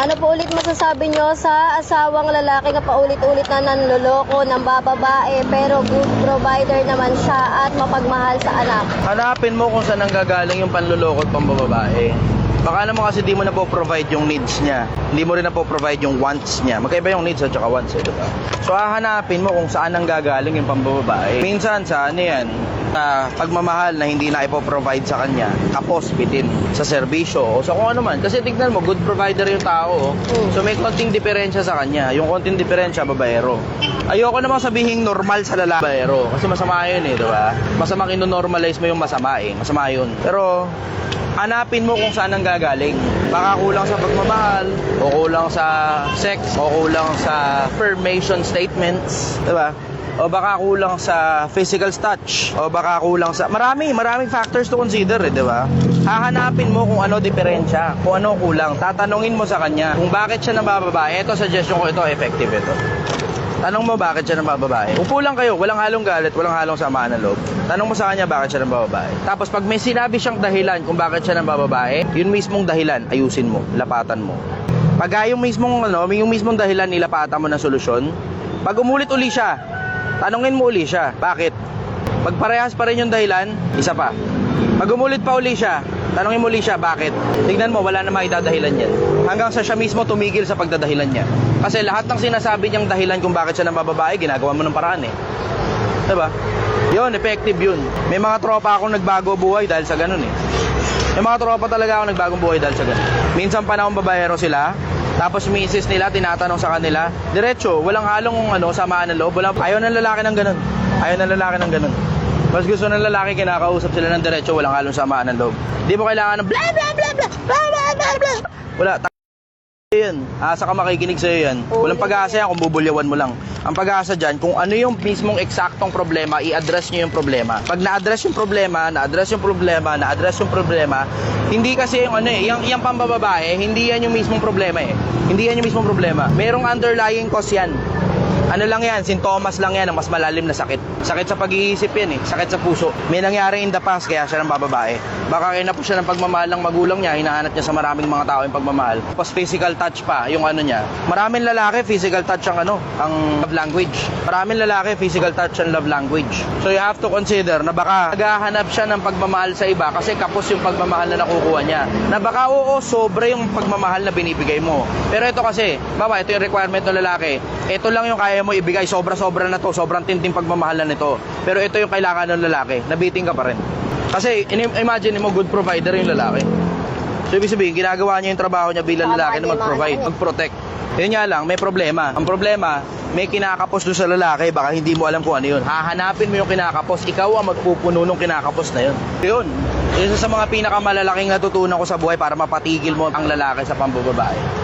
Ano po ulit masasabi nyo sa asawang lalaki na paulit-ulit na nanloloko ng bababae pero good provider naman siya at mapagmahal sa anak? Hanapin mo kung saan nanggagaling yung panluloko at pambababae. Baka naman kasi di mo na po provide yung needs niya. Hindi mo rin na po provide yung wants niya. Magkaiba yung needs at saka wants, diba? So hahanapin mo kung saan nanggagaling yung pambababae. Minsan sa ano yan, pagmamahal na hindi na ipoprovide sa kanya, tapos bitin sa serbisyo o sa kung ano man. Kasi tignan mo, good provider yung tao. So may konting diferensya sa kanya. Yung konting diferensya, babaero. Ayoko namang sabihin normal sa lalaki, babaero. Kasi masama yun eh, diba? Masama ino-normalize mo yung masama eh. Masama yun. Pero hanapin mo kung saan ang gagaling. Baka kulang sa pagmamahal, o kulang sa sex, o kulang sa affirmation statements, diba? O baka kulang sa physical touch, o baka kulang sa maraming factors to consider, diba? Hahanapin mo kung ano diferensya, kung ano kulang. Tatanungin mo sa kanya kung bakit siya nabababae. Ito, suggestion ko, ito, effective ito. Tanong mo bakit siya nabababae. Upo lang kayo, walang halong galit, walang halong samaan ng loob. Tanong mo sa kanya bakit siya nabababae. Tapos pag may sinabi siyang dahilan kung bakit siya nabababae, yun mismong dahilan, ayusin mo, lapatan mo. Pag yung mismong dahilan, nilapatan mo ng solusyon, pag umulit uli siya, tanungin mo uli siya, bakit? Pag parehas pa rin yung dahilan, isa pa. Pag umulit pa uli siya, tanungin mo uli siya, bakit? Tignan mo, wala na maidadahilan yan. Hanggang sa siya mismo tumigil sa pagdadahilan niya. Kasi lahat ng sinasabi niyang dahilan kung bakit siya nabababae, ginagawa mo ng paraan eh. Diba? Yun, effective yun. May mga tropa akong nagbago buhay dahil sa ganun eh. May mga tropa talaga akong nagbagong buhay dahil sa ganun. Minsan panahon babaero sila, tapos misis nila, tinatanong sa kanila, diretso, walang halong samaan ng loob. Ayaw ng lalaki ng ganun. Ayaw ng lalaki ng ganun. Mas gusto ng lalaki, kinakausap sila ng diretso, walang halong samaan ng loob. Di mo kailangan ng blah blah blah blah blah blah blah blah. Wala, yan. Asa ka makikinig sa'yo yan. Walang pag-asa yan kung bubulyawan mo lang. Ang pag-asa dyan, kung ano yung mismong eksaktong problema, i-address nyo yung problema. Pag na-address yung problema, hindi kasi yung pambababae, hindi yan yung mismong problema eh. Hindi yan yung mismong problema. Merong underlying cause yan. Ano lang yan, sintomas lang yan ng mas malalim na sakit. Sakit sa pag-iisip yan eh, sakit sa puso. May nangyari in the past kaya siya ng bababae. Baka kinapos siya ng pagmamahal ng magulang niya, hinahanap niya sa maraming mga tao yung pagmamahal. Tapos physical touch pa, yung niya. Maraming lalaki, physical touch ang love language. Maraming lalaki, physical touch ang love language. So you have to consider na baka naghahanap siya ng pagmamahal sa iba kasi kapos yung pagmamahal na nakukuha niya. Na baka sobra yung pagmamahal na binibigay mo. Pero ito kasi, ito yung requirement ng lalaki. Ito lang yung kaya mo ibigay, sobra-sobra na to, sobrang tinding pagmamahal na nito. Pero ito yung kailangan ng lalaki, nabiting ka pa rin. Kasi imagine mo, good provider yung lalaki. So ibig sabihin, ginagawa niya yung trabaho niya bilang lalaki na mag-provide, mag-protect. Yun nga lang, may problema. Ang problema, may kinakapos doon sa lalaki, baka hindi mo alam kung ano yun. Hahanapin mo yung kinakapos, ikaw ang magpupuno ng kinakapos na yun. Yun, isa sa mga pinakamalalaking natutunan ko sa buhay para mapatigil mo ang lalaki sa pambababae.